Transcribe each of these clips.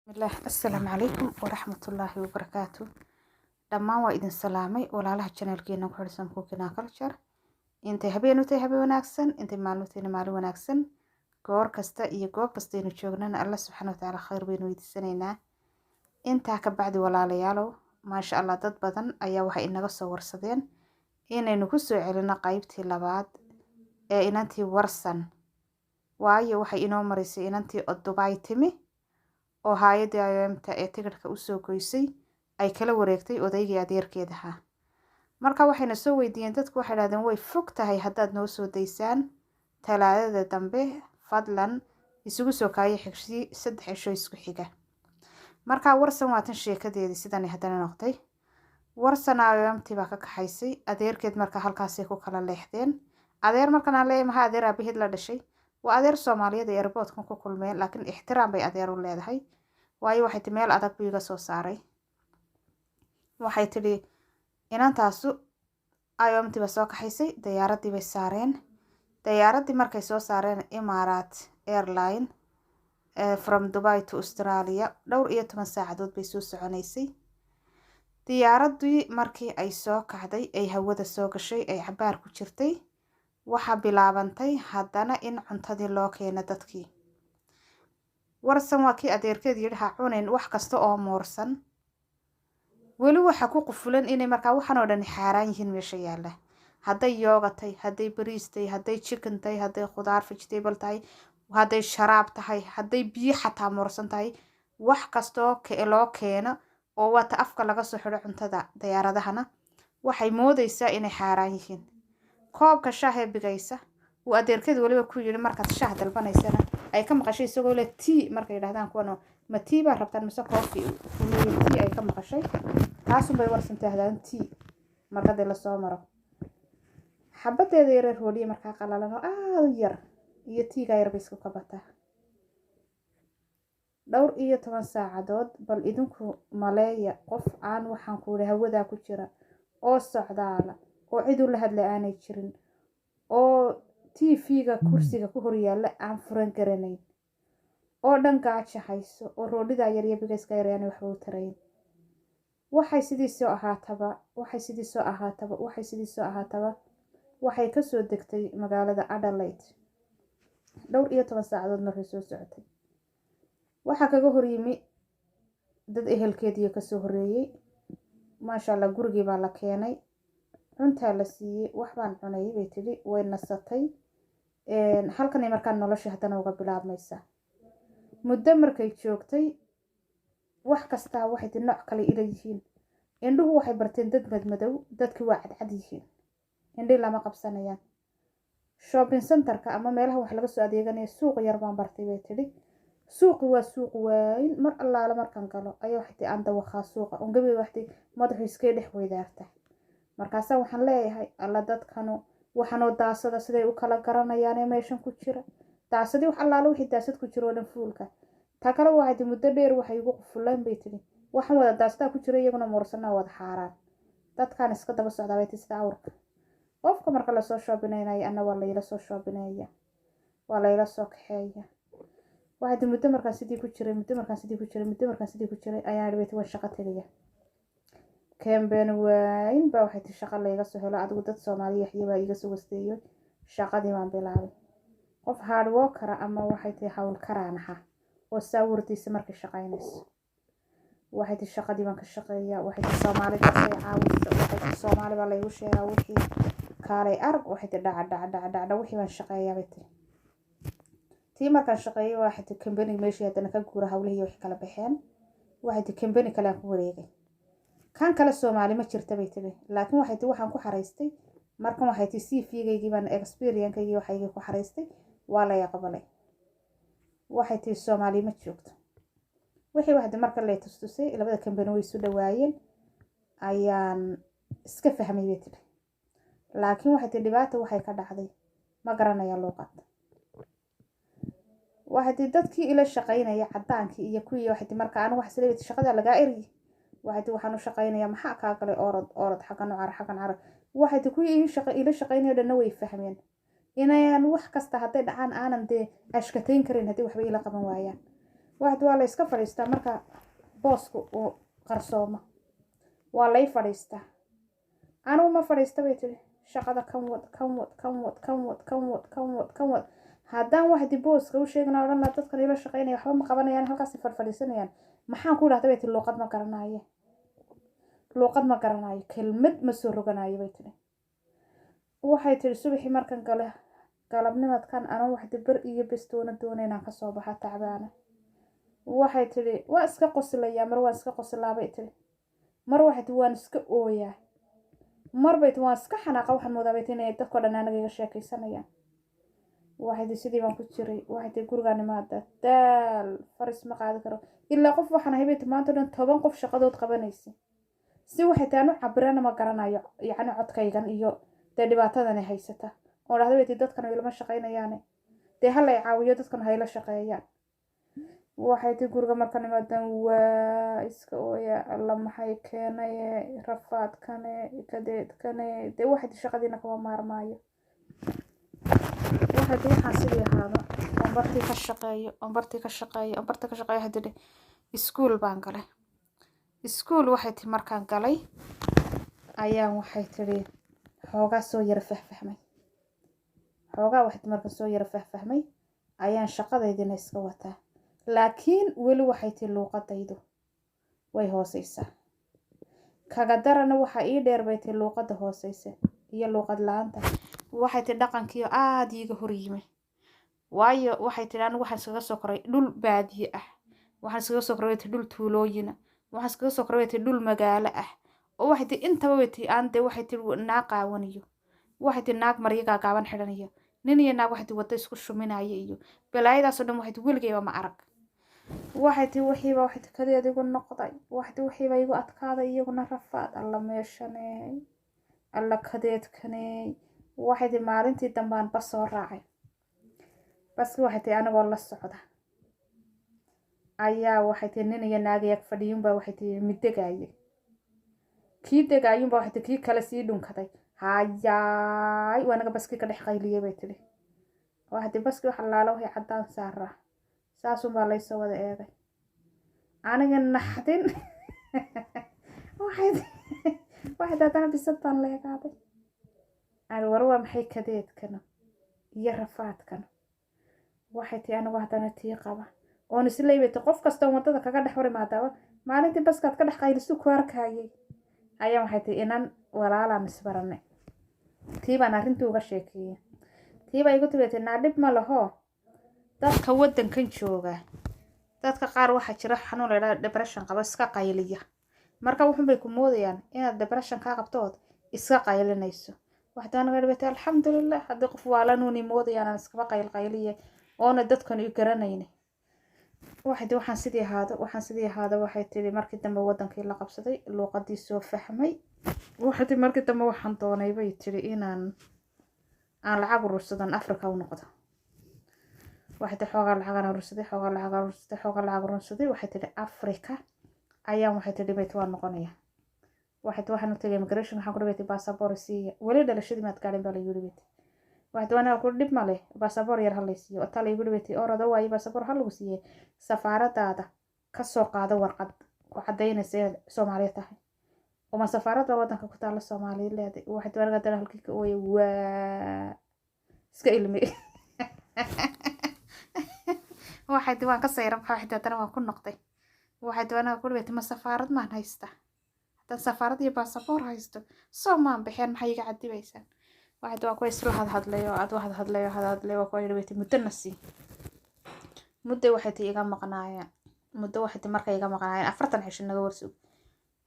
الله السلام عليكم ورحمة الله وبركاته. دمان وإذن سلامي ولا له channel كينا كورسم كوكينا culture. أنت هبينو تهبي وناكسن أنت مالو مالو وناكسن كور كستا يجوب كستينو شغلنا الله سبحانه وتعالى خير بينو يدسنينا. أنت كبعد ولا ليالو ما شاء الله ضد بدن أيا وحي إنك صور صدين إن نكسو علينا قايبتي لبعض إن أنت ورسن وأي وحي إنو مريسي إن أنت الدبي تمي oo hay'adda IOM-ta ee tigirka u soo goysay ay kala wareegtay odaygii adeerkeeda ahaa. Marka waxayna soo weydiiyeen dadku waxay yiraahdeen way fog tahay haddaad noo soo daysaan talaadada dambe fadlan isugu soo kaaya xigsi 3 cisho isku xiga. Marka warsan waatan sheekadeedii sidan haddana noqday. Warsan IOM-tii baa ka kaxaysay adeerkeed marka halkaas ay ku kala leexdeen. Adeer markan aan leeyahay maxaa adeer aabihid la dhashay وأدير Soomaaliyeed ee airport ku kulmeen laakiin ixtiraam bay adeer u leedahay waayo waxay ti meel adag biiga soo saaray waxay tiri inantaasu IOM-tii ba soo kaxaysay diyaaradii bay saareen diyaaradii markay soo saareen Emirates Airline from Dubai to Australia dhowr iyo 10 saacadood bay soo soconaysay diyaaradii markii ay soo kacday ay hawada soo gashay ay cabaar ku jirtay waxa bilaabantay haddana in cuntadii loo keenay dadkii warsan waa kii adeerkeed yiri ha cunayn wax kasta oo moorsan weli waxa ku qufulan inay markaa waxan oo dhan xaaraan yihiin meesha yaala hadday yoogatay hadday bariistay hadday chicken tahay hadday khudaar vegetable tahay hadday sharaab tahay hadday biyo xataa moorsan tahay wax kasta oo loo keeno oo wata afka laga soo xiro cuntada diyaaradahana waxay moodaysaa inay xaaraan yihiin koobka shaaha bigaysa uu adeerkeed waliba ku yiri markaad shaah dalbanaysana ay ka maqashay isagoo leh tea markay yiraahdaan kuwan ma tea baa rabtaan mise coffee tea ay ka maqashay taas bay warsantay hadaan tea markada la soo maro xabadeeda yar rooliye markaa qalalan oo aad u yar iyo tea-ga yar bisku ka bata dhowr iyo 10 saacadood bal idinku maleeya qof aan waxaan ku leeyahay hawada ku jira oo socdaala oo cid u la hadlay aanay jirin oo TV-ga kursiga ku hor yaala aan furan garanayn oo dhan gaajo hayso oo roodhida yar iyo bigayska yar aan waxba u tarayn waxay sidii soo ahaataba waxay ka soo degtay magaalada Adelaide dhowr iyo 10 saacadood markay soo socotay waxa kaga hor yimi dad ehelkeedii ka soo horeeyay maasha Allah gurigii baa la keenay cunta la siiyay wax baan cunay bay tiri way nasatay halkan ay markaan nolosha hadana uga bilaabmaysa muddo markay joogtay wax kasta waxay ti nooc kale ilayhiin indhuhu waxay barteen dad madmadow dadkii waa cadcad yihiin indhay lama qabsanayaan shopping center-ka ama meelaha wax laga soo adeeganayo suuq yar baan bartay bay tiri suuqi waa suuq weyn mar allaala markaan galo ayaa waxay ti aan dawaqaa suuqa on gabi waxay madaxu iska dhex weydaarta markaas waxaan leeyahay alla dadkanu waxaanoo daasada siday u kala garanayaan meeshan ku jira daasadii wax allaala wixii daasad ku jiro dhan fuulka ta kale waxay muddo dheer waxay ugu qufulaan bay tiri waxaan wada daasada ku jira iyaguna moorsana wada xaaraan dadkan iska daba socdaa bay sida awrka qofka marka la soo shoobinaynayo ana waa la ila soo shoobinaya waa la ila soo kaxeeya waxay muddo markaan sidii ku jiray ayaa dhaweytay waan shaqo tagaya كامبين وين بوحدة الشغل اللي يقصه له عدو ضد صومالية حيبة يقصه وستيو شقة دي ما بيلعب قف هارد ووكرة أما واحد يحاول كرانها وساورتي سمرك الشقينس واحد الشقة دي ما كالشقية واحد الصومالي بس عاوز واحد الصومالي بالله يوشيها وحي كاري أرق واحد دع وحي من الشقية بيتي تيما كان شقية واحد كامبيني ماشي هدنا كجورة هولي وحي كلا بحين واحد كامبيني كلا وريقي kan kala Soomaali ma jirta bay tiri laakiin waxaan ku xareystay markan waxay tii CV-gaygi baan experience-kaygi waxay ku xareystay waa la yaqbalay waxay tii Soomaali ma joogto wixii waxda marka la tustusay labada company way soo dhawaayeen ayaan iska fahmay bay tiri laakiin waxay tii dhibaato waxay ka dhacday ma garanaya luqad waxay dadkii ila shaqeynaya cadaankii iyo kuwii waxay marka aan wax isleeyahay shaqada laga eri waxaan u shaqeynayaa maxaa ka kale orod xaqan carab waxay ku ila shaqeynaya dhanna way fahmeen inayaan wax kasta haday dhacaan aanan de ashkateyn karin hadii waxba ila qaban waayaan waxaad waa la iska fadhiistaa marka boosku uu qarsoomo waa lay fadhiistaa anigu ma fadhiista bay tiri shaqada kan wad haddaan waxdi booska u sheegna odhan lahaa dadkan ila shaqaynaya waxba ma qabanayaan halkaasi fadhiisanayaan maxaan ku dhahda bay tiri luuqad ma garanayo kelmad ma soo roganayo bay tiri waxay tiri subaxii markan gale galabnimadkan anuu waxdi bar iyo bestoona doona inaan kasoo baxa tacbaana waxay tiri waa iska qoslayaa mar waan iska qoslaa bay tiri mar waxay tiri waan iska ooyaa mar bay tiri waan iska xanaaqa waxaan moodaa bay tiri inay dadkoo dhan anaga iga sheekaysanayaan waxay tiri sidii baan ku jiray waxay tiri gurigaan imaada daal faris ma qaadi karo ilaa qof waxaan ahay bay tiri maanta dhan 10 qof shaqadood qabanaysa si waxay tiri anu cabirana ma garanayo yacni codkaygan iyo dee dhibaatadani haysata oo dhahda bay tiri dadkan ilama shaqaynayaane dee hala i caawiyo dadkan hayla shaqeeyaan waxay tiri guriga markan imaadan waa iska ooya alla maxay keenaye rafaadkane kadeedkane dee waxay tiri shaqadiina kama maarmaayo waxay tiri waxaan sidii ahaado oon bartii ka shaqeeyo waxay tiri iskuul baan galay iskuul waxay tiri markaan galay ayaan waxay tiri xoogaa soo yara fahfahmay ayaan shaqadaydina iska wataa laakiin weli waxay tiri luuqadaydu way hooseysaa kaga darana waxa ii dheer bay tiri luuqada hooseysa iyo luuqad la-aanta waxay tiri dhaqankiyo aada iiga horyimay waayo waxay tiri anigu waxaan iskaga soo koray dhul baadiye ah waxaan iskaga soo koray dhul tuulooyina waxaan iskaga soo koray dhul magaalo ah oo waxay tiri intaba way tiri aan dee waxay tiri naag qaawaniyo waxay tiri naag maryagaa gaaban xidhanayo nin iyo naag waxay tiri wadda isku shuminaya iyo balaayadaasoo dhan waxay tiri weligeyba ma arag waxay tiri wixiiba waxay tiri kadeed igu noqday waxay tiri wixiiba igu adkaaday iyaguna rafaad alla meeshaney alla kadeedkaney waxay tiri maalintii dambaan bas soo raacay baski waxay tiri anigoo la socda ayaa waxay tiri nin iyo naag ag fadhiyunbaa waxay tiri middegaayay kii degaayunba waxay tiri kii kale sii dhunkaday hayaay waanaga baskii ka dhex qayliyay bay tiri waxay tiri baskii waxa laala waxay caddaan saaraa saasunbaa laysoo wada eegay aniga naxdin waxay haddana bisadbaan leegaaday ani war waa maxay kadeedkana iyo rafaadkana waxay tiri anigu haddana tii qaba oon isleeybata qof kastoon waddada kaga dhex hor imaadaaba maalintii baskaad ka dhex qaylisu ku arkayay ayaa waxay tiri inan walaalaan isbaranay tii baan arrintii uga sheekeeyey tii baa igu tiri naa dhib ma laho dadka waddankan jooga dadka qaar waxaa jira xanuun la yidhahdo depression qaba iska qayliya marka wuxuunbay ku moodayaan inaad depression kaa qabtood iska qaylinayso waxda anaga dhibata alxamdulilah haddii qof waalanuuni moodayaan aan iskaba qayliye oona dadkan u garanayna waxay tiri waxaan sidii ahaado waxay tiri markii dambe waddankii la qabsaday luuqadii soo fahmay waxay tiri markii dambe waxaan doonay bay tiri inaan lacag urursadan Afrika u noqdo waxay tiri xoogaa lacag urursaday waxay tiri Afrika ayaan waxay tiri dhibayt waan noqonaya waxay tiri waxaan u tagay immigration waxaan ku dhibaytay baasaboor siiya weli dhalashadii maad gaarin baa la yiri dhibaytay waxay tiri aniga ku dhib male baasaboor yar halaysiiyo oo taa la igu dhibaytay orada waaye baasaboor ha lagu siiyey safaaradaada ka soo qaado warqad ku cadaynaysa inaad Soomaaliya tahay وما سفارات ودنك كتال الصومالي لهذه واحد ورقة دلها الكيك ويا سكيلمي واحد وان كسير واحد أنا وكل نقطة واحد وأنا أقول بيت ما سفارات ما نهيسته حتى سفارات يبقى سفار هيسته صومان بحين محيق عدي بيسان واحد وكويس له هذا ليه هذا ليه وكويس بيت متنسي مدة واحد يجمع قناعة مدة واحد مركي يجمع قناعة أفرطن عشان نجور سوق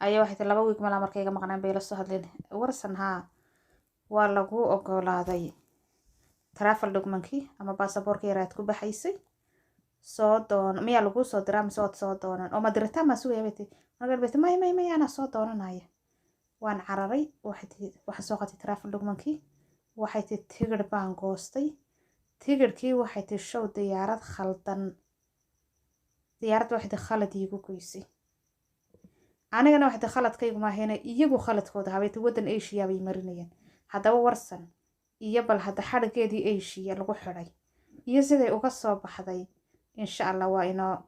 أي واحد لما ويك ملا مركي يجمع قناعة بيلصق هذلين ورسنها ولا جو أقول هذا ترافل دوكمنكي أما باسبور كيرات بحيسي صوتون ميا لغو صوت درام صوتون أو ما درتها ما سوي بيتي أنا قلت ما أنا صوتون هاي وأنا عرري واحد سوقتي ترافل دوكمنكي واحد تيجر بانغوستي تيجر كي واحد الشو ديارات خلطن ديارات واحد خلط يجو كويسي أنا واحد خلط كيجو ما هنا يجو خلط كوده هبيت ودن إيش يابي مرنيا هذا ورسن يبل هذا حركة دي إيش يلقو حري يزيد وقصة بحذي إن شاء الله وإنه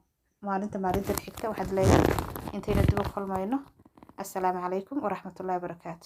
maalinta xigta waxaad leeyahay intayna dib u kulmayno. Assalaamu calaykum waraxmatullaahi wabarakaatu.